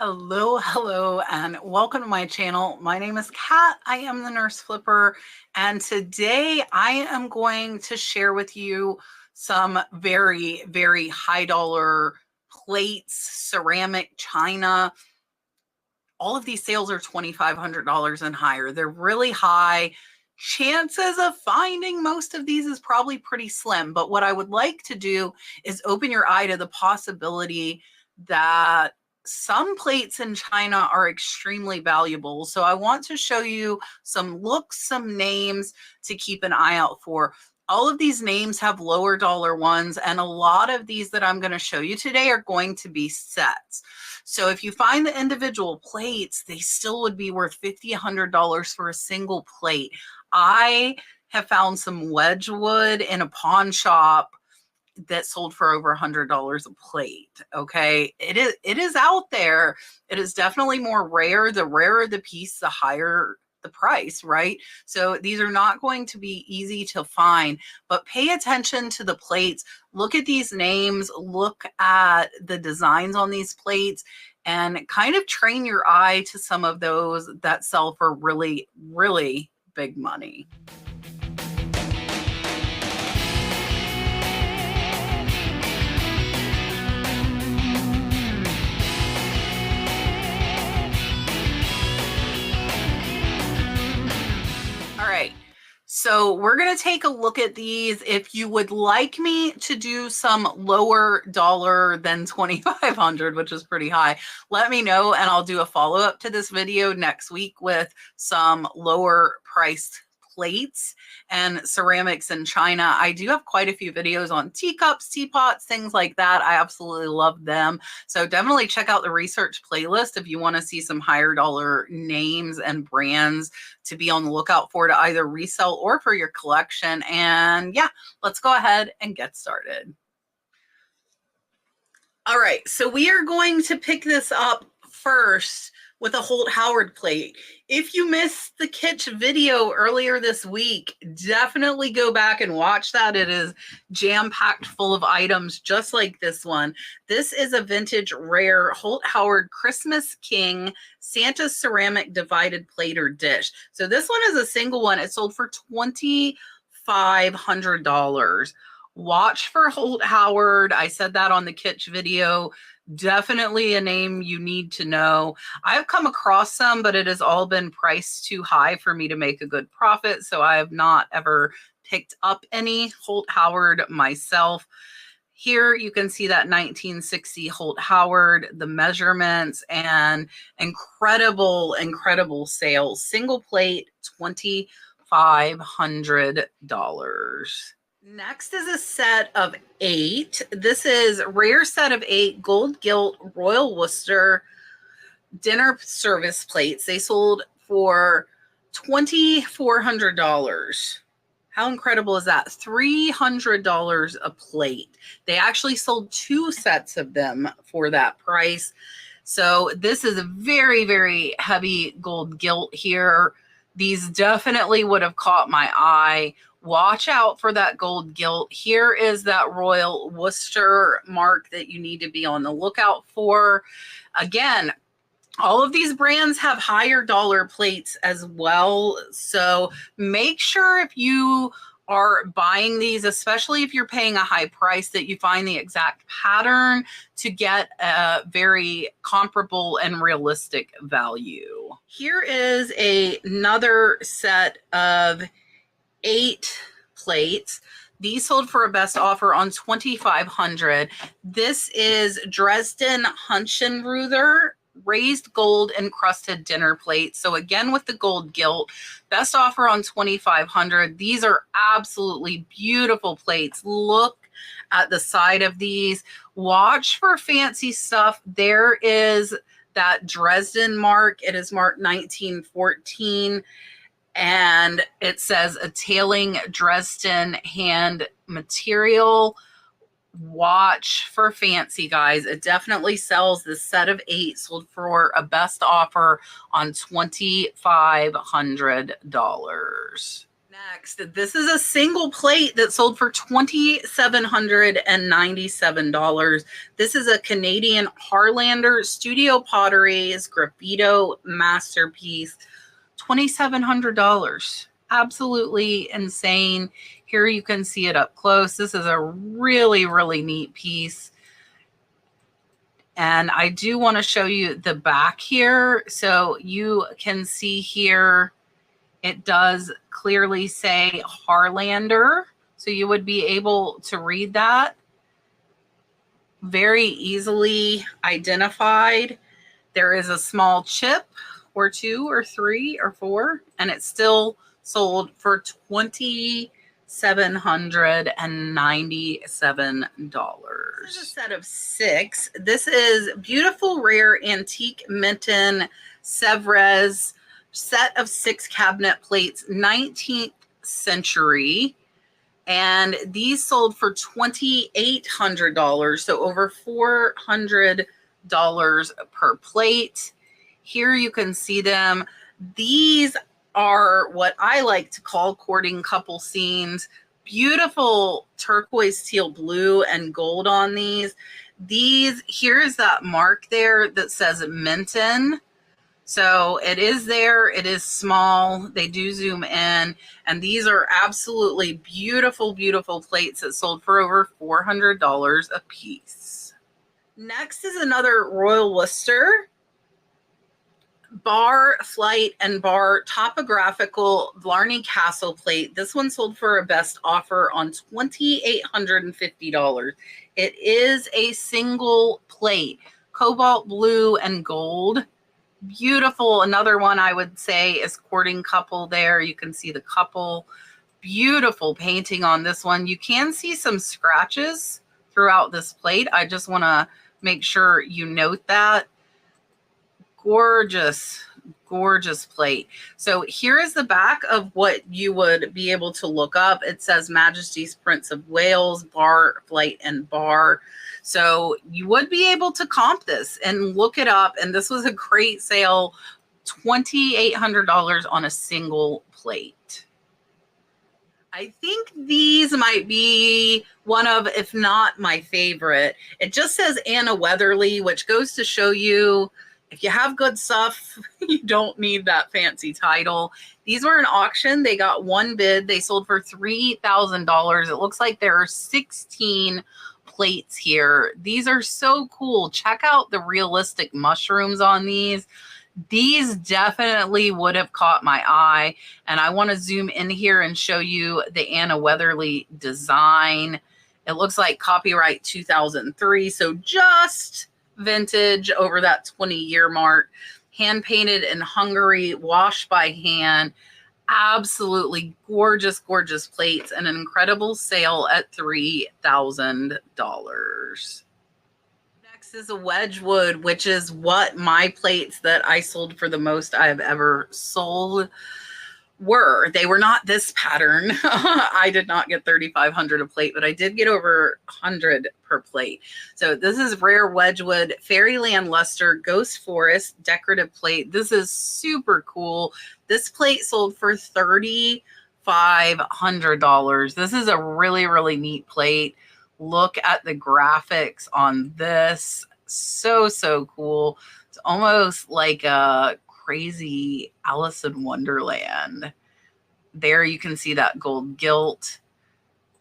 Hello, and welcome to my channel. My name is Kat. I am the Nurse Flipper, and today I am going to share with you some very high dollar plates, ceramic, china. All of these sales are $2,500 and higher. They're really high. Chances of finding most of these is probably pretty slim, but what I would like to do is open your eye to the possibility that some plates in China are extremely valuable. So I want to show you some looks, some names to keep an eye out for. All of these names have lower dollar ones, and a lot of these that I'm going to show you today are going to be sets. So if you find the individual plates, they still would be worth $50, $100 for a single plate. I have found some Wedgwood in a pawn shop that sold for over $100 a plate. Okay, it is out there. It is definitely more rare. The rarer the piece, the higher the price, right? So these are not going to be easy to find, but pay attention to the plates. Look at these names, look at the designs on these plates, and kind of train your eye to some of those that sell for really big money. All right, so we're going to take a look at these. If you would like me to do some lower dollar than 2,500, which is pretty high, let me know and I'll do a follow-up to this video next week with some lower priced plates and ceramics in China. I do have quite a few videos on teacups, teapots, things like that. I absolutely love them. So definitely check out the research playlist if you want to see some higher dollar names and brands to be on the lookout for to either resell or for your collection. And yeah, let's go ahead and get started. All right, so we are going to pick this up first with a Holt Howard plate. If you missed the Kitsch video earlier this week, definitely go back and watch that. It is jam-packed full of items just like this one. This is a vintage rare Holt Howard Christmas King Santa ceramic divided plate or dish. So this one is a single one. It sold for $2,500. Watch for Holt Howard. I said that on the Kitsch video. Definitely a name you need to know. I've come across some, but it has all been priced too high for me to make a good profit. So I have not ever picked up any Holt Howard myself. Here you can see that 1960 Holt Howard, the measurements, and incredible sales. Single plate, $2,500. Next is a set of 8. This is rare set of 8 gold gilt Royal Worcester dinner service plates. They sold for $2,400. How incredible is that? $300 a plate. They actually sold 2 sets of them for that price. So this is a very heavy gold gilt here. These definitely would have caught my eye. Watch out for that gold gilt. Here is that Royal Worcester mark that you need to be on the lookout for. Again, all of these brands have higher dollar plates as well. So make sure if you are buying these, especially if you're paying a high price, that you find the exact pattern to get a very comparable and realistic value. Here is another set of 8 plates. These sold for a best offer on $2,500. This is Dresden Hunchenruther raised gold encrusted dinner plate. So again, with the gold gilt, best offer on $2,500. These are absolutely beautiful plates. Look at the side of these. Watch for fancy stuff. There is that Dresden mark. It is marked 1914. And it says a tailing Dresden hand material. Watch for fancy, guys. It definitely sells. This set of 8 sold for a best offer on $2,500. Next, this is a single plate that sold for $2,797. This is a Canadian Harlander Studio Potteries Graffito masterpiece, $2,700. Absolutely insane. Here you can see it up close. This is a really, really neat piece. And I do want to show you the back here. So you can see here, it does clearly say Harlander. So you would be able to read that. Very easily identified. There is a small chip or 2 or 3 or 4, and it's still sold for $2,797. This is a set of 6. This is beautiful rare antique Minton Sevres set of 6 cabinet plates, 19th century. And these sold for $2,800, so over $400 per plate. Here you can see them. These are what I like to call courting couple scenes. Beautiful turquoise, teal blue, and gold on these. Here's that mark there that says Minton. So it is there. It is small. They do zoom in. And these are absolutely beautiful, beautiful plates that sold for over $400 a piece. Next is another Royal Worcester bar, flight, and bar topographical Blarney Castle plate. This one sold for a best offer on $2,850. It is a single plate, cobalt blue and gold. Beautiful. Another one I would say is courting couple there. You can see the couple. Beautiful painting on this one. You can see some scratches throughout this plate. I just want to make sure you note that. Gorgeous, gorgeous plate. So here is the back of what you would be able to look up. It says Majesty's Prince of Wales, bar, flight, and bar. So you would be able to comp this and look it up. And this was a great sale, $2,800 on a single plate. I think these might be one of, if not my favorite. It just says Anna Weatherly, which goes to show you if you have good stuff, you don't need that fancy title. These were an auction. They got one bid. They sold for $3,000. It looks like there are 16 plates here. These are so cool. Check out the realistic mushrooms on these. These definitely would have caught my eye. And I want to zoom in here and show you the Anna Weatherly design. It looks like copyright 2003. So just vintage over that 20-year mark. Hand painted in Hungary, washed by hand. Absolutely gorgeous, gorgeous plates, and an incredible sale at $3,000. Next is a Wedgwood, which is what my plates that I sold for the most I have ever sold were. They were not this pattern. I did not get $3,500 a plate, but I did get over $100 per plate. So this is rare Wedgwood Fairyland Luster Ghost Forest decorative plate. This is super cool. This plate sold for $3,500. This is a really, really neat plate. Look at the graphics on this. So, so cool. It's almost like a crazy Alice in Wonderland. There you can see that gold gilt.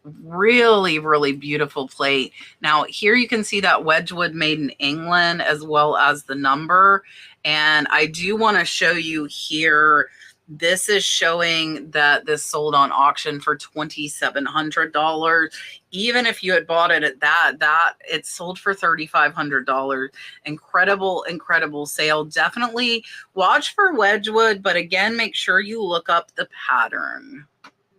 Really, really beautiful plate. Now here you can see that Wedgwood made in England as well as the number. And I do want to show you here. This is showing that this sold on auction for $2,700. Even if you had bought it at that it sold for $3,500. Incredible, incredible sale. Definitely watch for Wedgwood, but again, make sure you look up the pattern.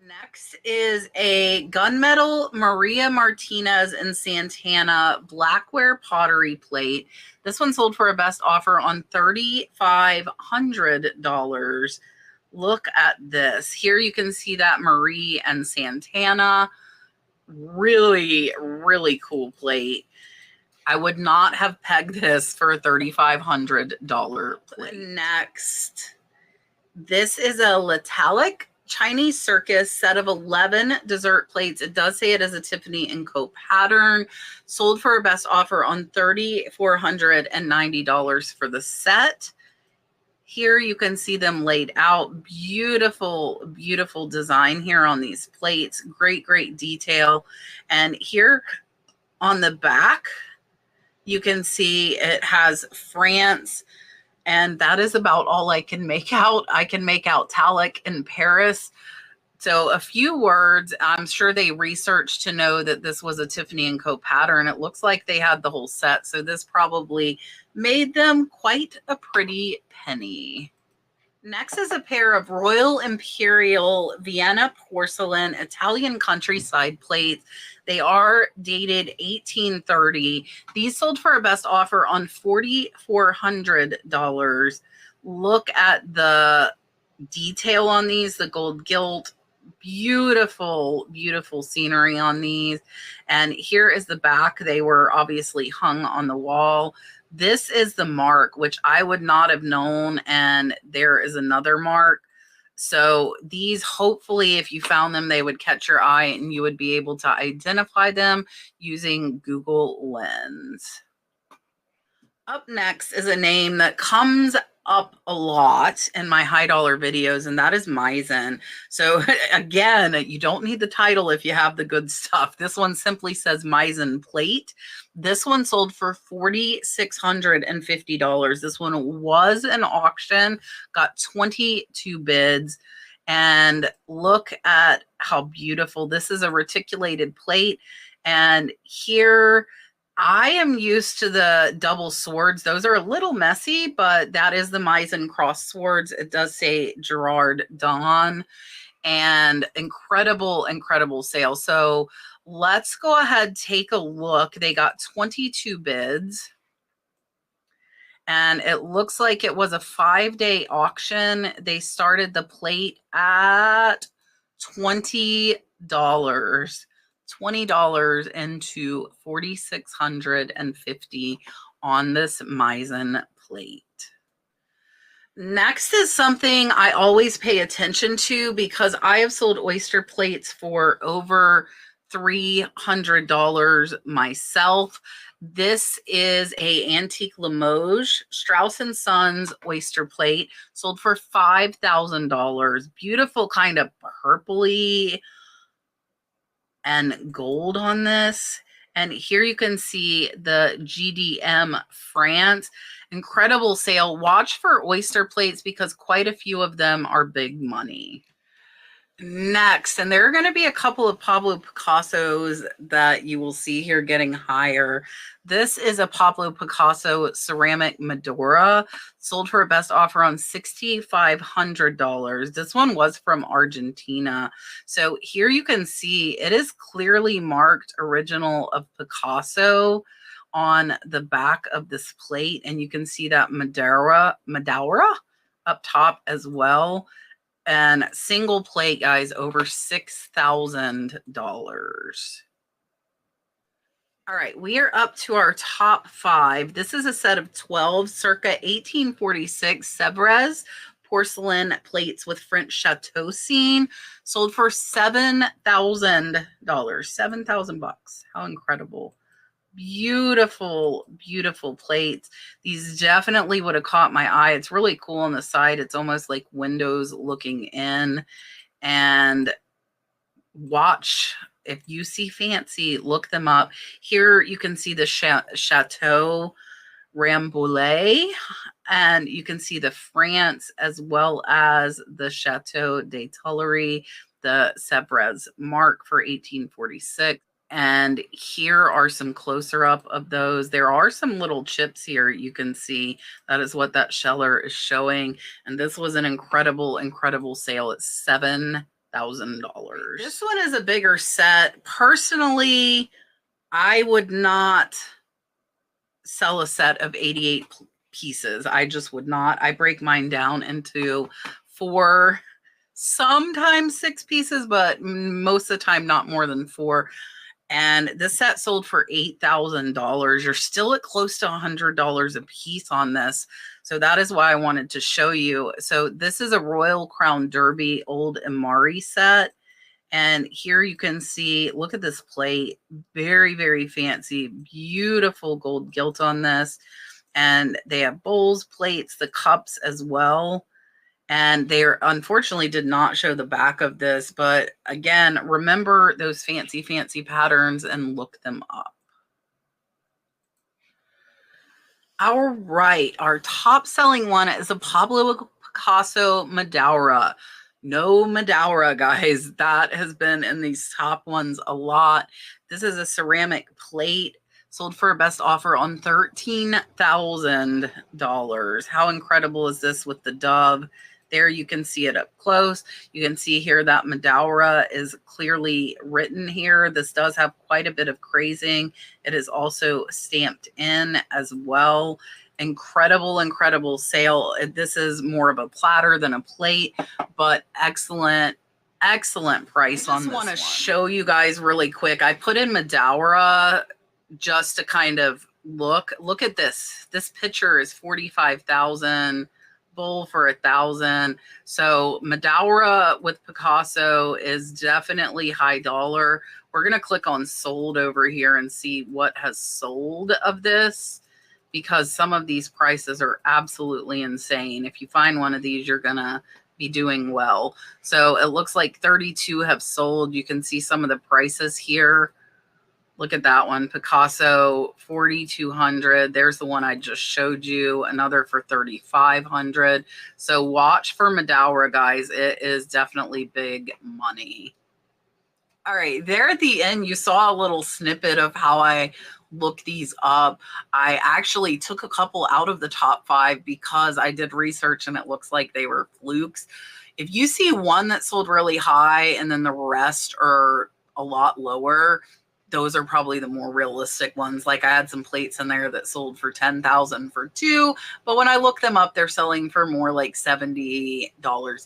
Next is a gunmetal Maria Martinez and Santana Blackware pottery plate. This one sold for a best offer on $3,500. Look at this. Here you can see that Marie and Santana. Really, really cool plate. I would not have pegged this for a $3,500 plate. Next, this is a Litalic Chinese Circus set of 11 dessert plates. It does say it is a Tiffany & Co. pattern. Sold for a best offer on $3,490 for the set. Here you can see them laid out. Beautiful, beautiful design here on these plates. Great, great detail. And here on the back, you can see it has France, and that is about all I can make out. I can make out Talc in Paris. So a few words. I'm sure they researched to know that this was a Tiffany & Co. pattern. It looks like they had the whole set, so this probably made them quite a pretty penny. Next is a pair of Royal Imperial Vienna porcelain Italian countryside plates. They are dated 1830. These sold for a best offer on $4,400. Look at the detail on these, the gold gilt. Beautiful, beautiful scenery on these. And here is the back. They were obviously hung on the wall. This is the mark, which I would not have known, and there is another mark. So these, hopefully, if you found them, they would catch your eye and you would be able to identify them using Google Lens. Up next is a name that comes up a lot in my high dollar videos, and that is Meissen. So again, you don't need the title if you have the good stuff. This one simply says Meissen plate. This one sold for $4,650. This one was an auction, got 22 bids. And look at how beautiful. This is a reticulated plate. And here, I am used to the double swords. Those are a little messy, but that is the Meissen cross swords. It does say Gerard Dawn, and incredible, incredible sale. So let's go ahead, take a look. They got 22 bids. And it looks like it was a 5-day auction. They started the plate at $20. $20 into $4,650 on this Meissen plate. Next is something I always pay attention to because I have sold oyster plates for over $300 myself. This is a antique Limoges Strauss & Sons oyster plate, sold for $5,000. Beautiful kind of purpley and gold on this. And here you can see the GDM France. Incredible sale. Watch for oyster plates because quite a few of them are big money. Next, and there are going to be a couple of Pablo Picassos that you will see here getting higher. This is a Pablo Picasso ceramic Medora, sold for a best offer on $6,500. This one was from Argentina. So here you can see it is clearly marked original of Picasso on the back of this plate, and you can see that Medora up top as well. And single plate, guys, over $6,000. All right, we are up to our top 5. This is a set of 12 circa 1846 Sèvres porcelain plates with French chateau scene, sold for $7,000. 7,000 bucks. How incredible. Beautiful, beautiful plates. These definitely would have caught my eye. It's really cool on the side. It's almost like windows looking in. And watch, if you see fancy, look them up. Here you can see the Chateau Rambouillet, and you can see the France as well as the Chateau des Tuileries, the Sèvres mark for 1846. And here are some closer up of those. There are some little chips here you can see. That is what that sheller is showing. And this was an incredible, incredible sale at $7,000. This one is a bigger set. Personally, I would not sell a set of 88 pieces. I just would not. I break mine down into 4, sometimes 6 pieces, but most of the time not more than 4. And this set sold for $8,000. You're still at close to $100 a piece on this. So that is why I wanted to show you. So this is a Royal Crown Derby Old Imari set. And here you can see, look at this plate. Very, very fancy, beautiful gold gilt on this. And they have bowls, plates, the cups as well. And they unfortunately did not show the back of this, but again, remember those fancy, fancy patterns and look them up. All right, our top selling one is a Pablo Picasso Medaura. No Medaura, guys. That has been in these top ones a lot. This is a ceramic plate. Sold for a best offer on $13,000. How incredible is this with the dove? There you can see it up close. You can see here that Medaura is clearly written here. This does have quite a bit of crazing. It is also stamped in as well. Incredible, incredible sale. This is more of a platter than a plate, but excellent, excellent price on this one. I just want to show you guys really quick. I put in Medaura just to kind of look at this. This picture is 45,000. Bowl for 1,000. So Medaura with Picasso is definitely high dollar. We're going to click on sold over here and see what has sold of this, because some of these prices are absolutely insane. If you find one of these, you're going to be doing well. So it looks like 32 have sold. You can see some of the prices here. Look at that one, Picasso, 4,200. There's the one I just showed you, another for 3,500. So watch for Medaura, guys. It is definitely big money. All right, there at the end, you saw a little snippet of how I look these up. I actually took a couple out of the top 5 because I did research and it looks like they were flukes. If you see one that sold really high and then the rest are a lot lower, those are probably the more realistic ones. Like I had some plates in there that sold for $10,000 for 2, but when I look them up, they're selling for more like $70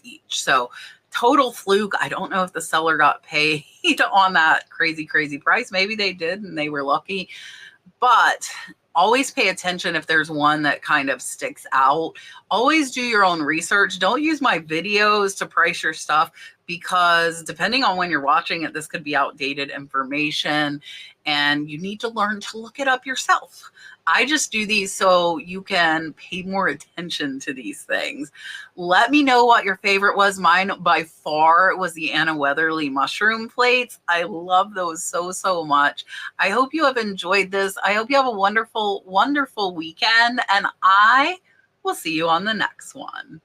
each. So total fluke. I don't know if the seller got paid on that crazy, crazy price. Maybe they did and they were lucky, but always pay attention if there's one that kind of sticks out. Always do your own research. Don't use my videos to price your stuff, because depending on when you're watching it, this could be outdated information and you need to learn to look it up yourself. I just do these so you can pay more attention to these things. Let me know what your favorite was. Mine by far was the Anna Weatherly mushroom plates. I love those so, so much. I hope you have enjoyed this. I hope you have a wonderful, wonderful weekend, and I will see you on the next one.